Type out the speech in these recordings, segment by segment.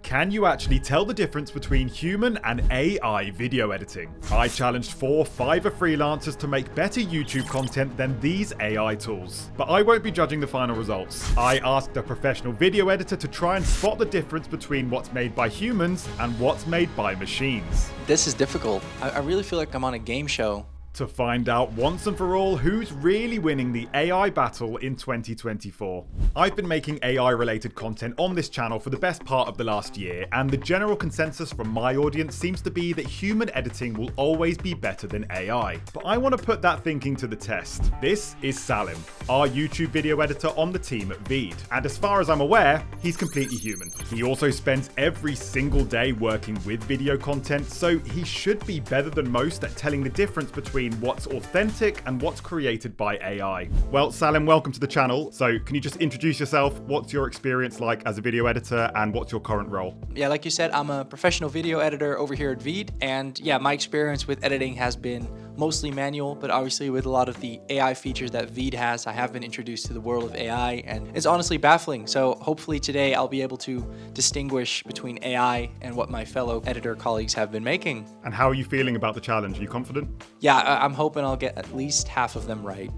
Can you actually tell the difference between human and AI video editing? I challenged 4 Fiverr freelancers to make better YouTube content than these AI tools. But I won't be judging the final results. I asked a professional video editor to try and spot the difference between what's made by humans and what's made by machines. This is difficult. I really feel like I'm on a game show. To find out once and for all who's really winning the AI battle in 2024. I've been making AI related content on this channel for the best part of the last year, and the general consensus from my audience seems to be that human editing will always be better than AI. But I want to put that thinking to the test. This is Salim, our YouTube video editor on the team at VEED, and as far as I'm aware, he's completely human. He also spends every single day working with video content, so he should be better than most at telling the difference between what's authentic and what's created by AI. Well, Salim, welcome to the channel. So can you just introduce yourself? What's your experience like as a video editor and what's your current role? Yeah, like you said, I'm a professional video editor over here at VEED. And yeah, my experience with editing has been mostly manual, but obviously with a lot of the AI features that VEED has, I have been introduced to the world of AI, and it's honestly baffling. So hopefully today I'll be able to distinguish between AI and what my fellow editor colleagues have been making. And how are you feeling about the challenge? Are you confident? Yeah, I'm hoping I'll get at least half of them right.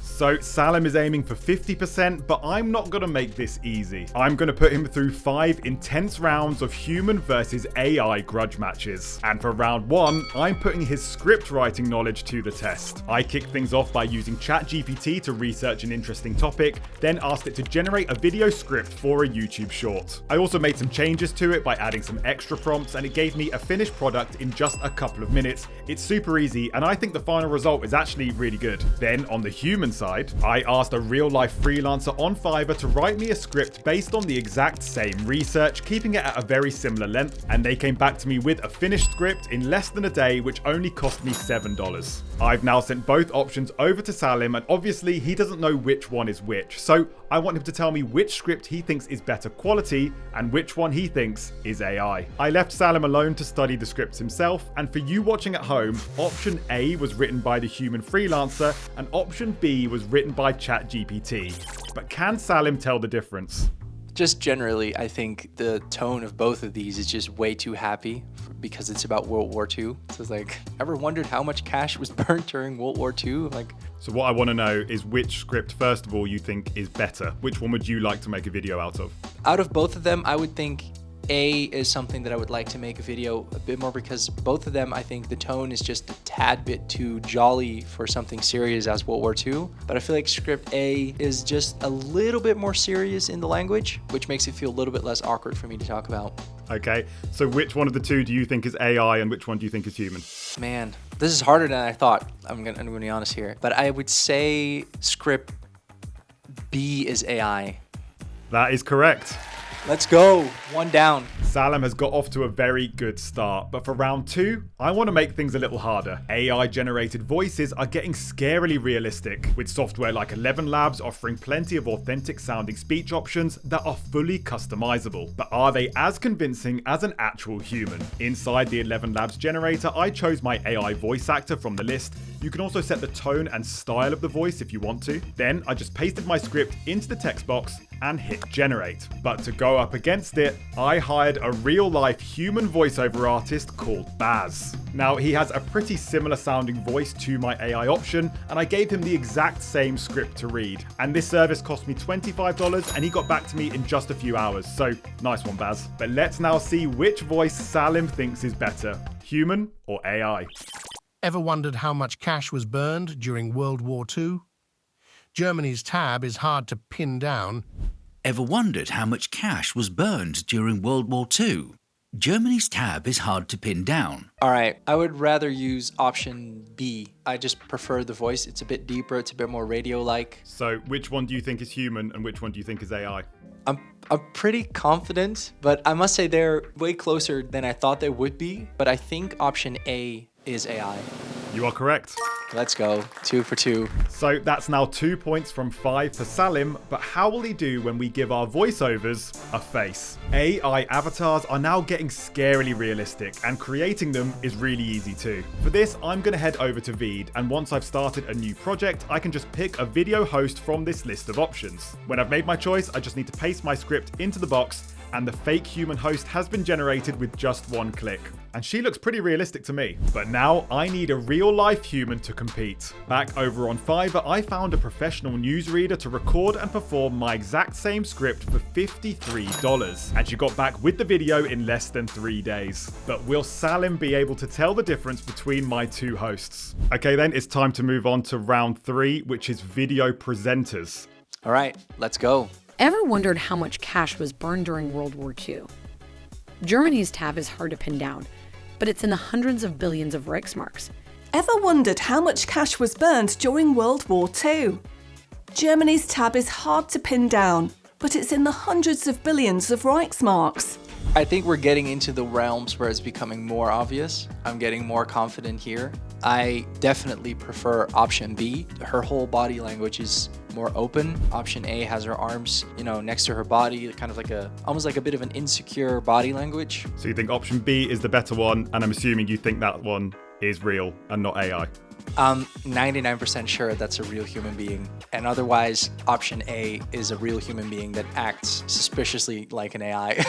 So Salim is aiming for 50%, but I'm not going to make this easy. I'm going to put him through 5 intense rounds of human versus AI grudge matches. And for round 1, I'm putting his script writing knowledge to the test. I kicked things off by using ChatGPT to research an interesting topic, then asked it to generate a video script for a YouTube short. I also made some changes to it by adding some extra prompts, and it gave me a finished product in just a couple of minutes. It's super easy, and I think the final result is actually really good. Then on the human side, I asked a real-life freelancer on Fiverr to write me a script based on the exact same research, keeping it at a very similar length, and they came back to me with a finished script in less than a day, which only cost me $7. I've now sent both options over to Salim, and obviously he doesn't know which one is which, so I want him to tell me which script he thinks is better quality and which one he thinks is AI. I left Salim alone to study the scripts himself, and for you watching at home, option A was written by the human freelancer and option B was written by ChatGPT. But can Salim tell the difference? Just generally, I think the tone of both of these is just way too happy because it's about World War II. So it's like, ever wondered how much cash was burnt during World War II? So what I want to know is which script, first of all, you think is better? Which one would you like to make a video out of? Out of both of them, I would think A is something that I would like to make a video a bit more, because both of them, I think the tone is just a tad bit too jolly for something serious as World War II. But I feel like script A is just a little bit more serious in the language, which makes it feel a little bit less awkward for me to talk about. Okay, so which one of the two do you think is AI and which one do you think is human? Man, this is harder than I thought. I'm gonna be honest here. But I would say script B is AI. That is correct. Let's go. 1 down. Salim has got off to a very good start, but for round 2, I want to make things a little harder. AI-generated voices are getting scarily realistic, with software like 11 Labs offering plenty of authentic-sounding speech options that are fully customizable. But are they as convincing as an actual human? Inside the 11 Labs generator, I chose my AI voice actor from the list. You can also set the tone and style of the voice if you want to. Then I just pasted my script into the text box and hit generate. But to go up against it, I hired a real-life human voiceover artist called Baz. Now, he has a pretty similar sounding voice to my AI option, and I gave him the exact same script to read. And this service cost me $25, and he got back to me in just a few hours. So, nice one, Baz. But let's now see which voice Salim thinks is better, human or AI. Ever wondered how much cash was burned during World War II? Germany's tab is hard to pin down. Ever wondered how much cash was burned during World War II? Germany's tab is hard to pin down. All right, I would rather use option B. I just prefer the voice. It's a bit deeper, it's a bit more radio-like. So which one do you think is human and which one do you think is AI? I'm pretty confident, but I must say they're way closer than I thought they would be. But I think option A is AI. You are correct. Let's go. 2 for 2. So that's now 2 points from 5 for Salim, but how will he do when we give our voiceovers a face? AI avatars are now getting scarily realistic, and creating them is really easy too. For this, I'm going to head over to VEED, and once I've started a new project, I can just pick a video host from this list of options. When I've made my choice, I just need to paste my script into the box, and the fake human host has been generated with just one click. And she looks pretty realistic to me. But now I need a real-life human to compete. Back over on Fiverr, I found a professional newsreader to record and perform my exact same script for $53. And she got back with the video in less than 3 days. But will Salim be able to tell the difference between my two hosts? Okay then, it's time to move on to round 3, which is video presenters. All right, let's go. Ever wondered how much cash was burned during World War II? Germany's tab is hard to pin down, but it's in the hundreds of billions of Reichsmarks. Ever wondered how much cash was burned during World War II? Germany's tab is hard to pin down, but it's in the hundreds of billions of Reichsmarks. I think we're getting into the realms where it's becoming more obvious. I'm getting more confident here. I definitely prefer option B. Her whole body language is more open. Option A has her arms, next to her body, kind of like almost like a bit of an insecure body language. So you think option B is the better one, and I'm assuming you think that one is real and not AI. I'm 99% sure that's a real human being. And otherwise, option A is a real human being that acts suspiciously like an AI.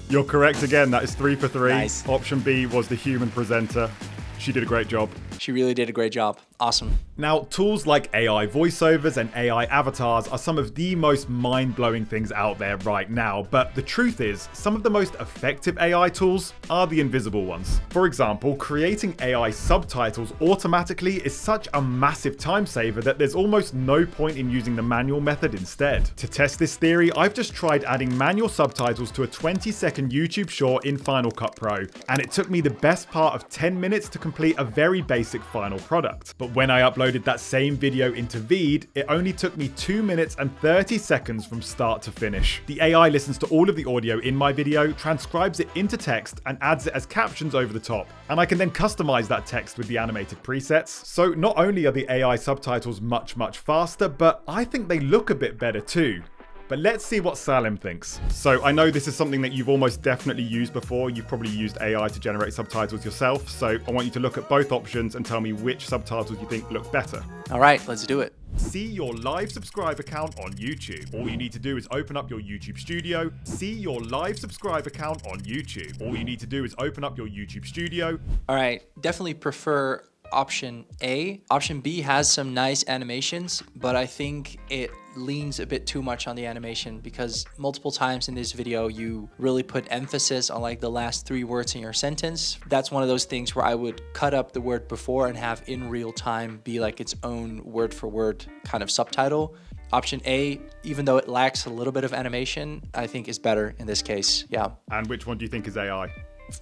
You're correct again. That is 3 for 3. Nice. Option B was the human presenter. She did a great job. She really did a great job. Awesome. Now, tools like AI voiceovers and AI avatars are some of the most mind-blowing things out there right now, but the truth is, some of the most effective AI tools are the invisible ones. For example, creating AI subtitles automatically is such a massive time saver that there's almost no point in using the manual method instead. To test this theory, I've just tried adding manual subtitles to a 20-second YouTube short in Final Cut Pro, and it took me the best part of 10 minutes to complete a very basic final product. But when I uploaded that same video into VEED, it only took me 2 minutes and 30 seconds from start to finish. The AI listens to all of the audio in my video, transcribes it into text, and adds it as captions over the top. And I can then customize that text with the animated presets. So not only are the AI subtitles much faster, but I think they look a bit better too. But let's see what Salim thinks. So I know this is something that you've almost definitely used before. You've probably used AI to generate subtitles yourself. So I want you to look at both options and tell me which subtitles you think look better. All right, let's do it. See your live subscriber count on YouTube. All you need to do is open up your YouTube Studio. See your live subscriber count on YouTube. All you need to do is open up your YouTube Studio. All right, definitely prefer option A. Option B has some nice animations, but I think it leans a bit too much on the animation because multiple times in this video you really put emphasis on like the last 3 words in your sentence. That's one of those things where I would cut up the word before and have in real time be like its own word for word kind of subtitle. Option A, even though it lacks a little bit of animation, I think is better in this case. Yeah. And which one do you think is AI?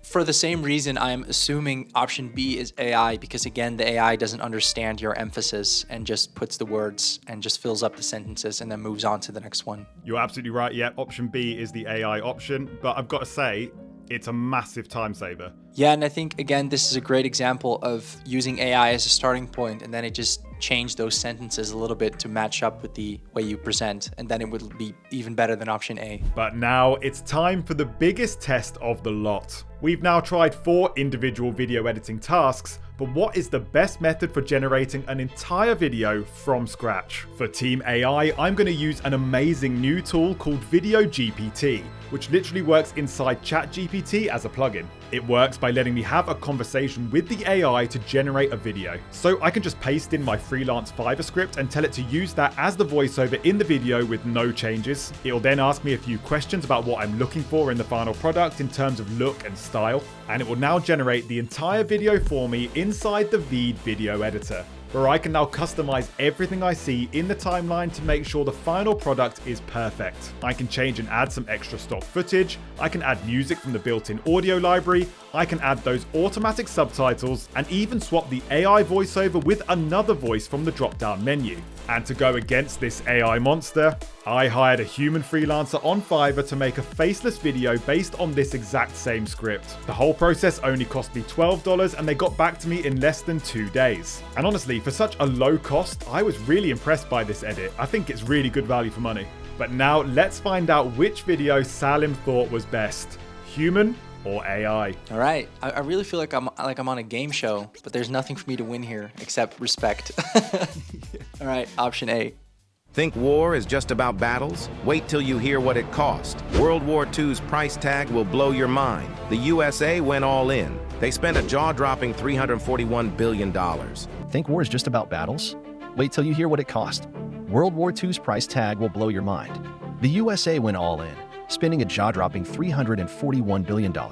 For the same reason, I'm assuming option B is AI because, again, the AI doesn't understand your emphasis and just puts the words and just fills up the sentences and then moves on to the next one. You're absolutely right. Yeah, option B is the AI option. But I've got to say, it's a massive time saver. Yeah, and I think, again, this is a great example of using AI as a starting point, and then it just changed those sentences a little bit to match up with the way you present, and then it would be even better than option A. But now it's time for the biggest test of the lot. We've now tried 4 individual video editing tasks, but what is the best method for generating an entire video from scratch? For Team AI, I'm going to use an amazing new tool called VideoGPT, which literally works inside ChatGPT as a plugin. It works by letting me have a conversation with the AI to generate a video. So I can just paste in my freelance Fiverr script and tell it to use that as the voiceover in the video with no changes. It'll then ask me a few questions about what I'm looking for in the final product in terms of look and style, and it will now generate the entire video for me inside the VEED video editor, where I can now customize everything I see in the timeline to make sure the final product is perfect. I can change and add some extra stock footage, I can add music from the built-in audio library, I can add those automatic subtitles, and even swap the AI voiceover with another voice from the drop-down menu. And to go against this AI monster, I hired a human freelancer on Fiverr to make a faceless video based on this exact same script. The whole process only cost me $12 and they got back to me in less than 2 days. And honestly, for such a low cost, I was really impressed by this edit. I think it's really good value for money. But now let's find out which video Salim thought was best, human or AI. All right, I really feel like I'm on a game show, but there's nothing for me to win here except respect. All right, option A. Think war is just about battles? Wait till you hear what it cost. World War II's price tag will blow your mind. The USA went all in. They spent a jaw-dropping $341 billion. Think war is just about battles? Wait till you hear what it cost. World War II's price tag will blow your mind. The USA went all in, spending a jaw-dropping $341 billion. All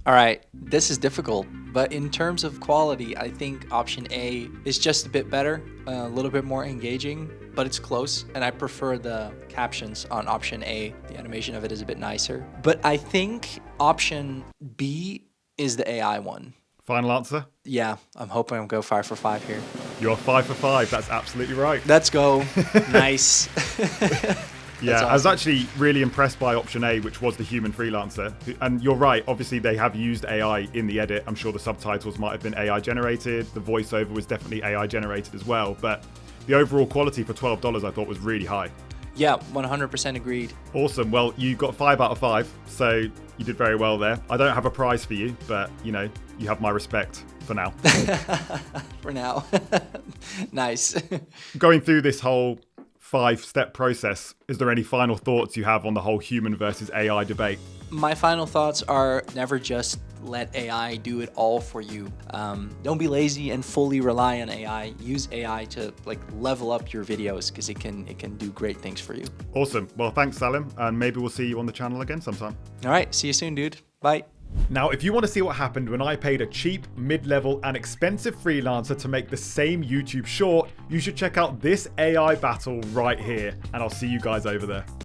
right, this is difficult, but in terms of quality, I think option A is just a bit better, a little bit more engaging, but it's close, and I prefer the captions on option A. The animation of it is a bit nicer. But I think option B is the AI one. Final answer? Yeah, I'm hoping I'll go 5 for 5 here. You're 5 for 5. That's absolutely right. Let's go. Nice. Yeah, awesome. I was actually really impressed by option A, which was the human freelancer. And you're right, obviously they have used AI in the edit. I'm sure the subtitles might have been AI generated. The voiceover was definitely AI generated as well. But the overall quality for $12 I thought was really high. Yeah, 100% agreed. Awesome. Well, you got 5 out of 5, so you did very well there. I don't have a prize for you, but you know, you have my respect for now. For now. Nice. Going through this whole 5-step process, is there any final thoughts you have on the whole human versus AI debate? My final thoughts are never just let AI do it all for you. Don't be lazy and fully rely on AI. Use AI to level up your videos because it can do great things for you. Awesome. Well, thanks, Salim, and maybe we'll see you on the channel again sometime. All right, see you soon, dude. Bye. Now, if you want to see what happened when I paid a cheap, mid-level, and expensive freelancer to make the same YouTube short, you should check out this AI battle right here, and I'll see you guys over there.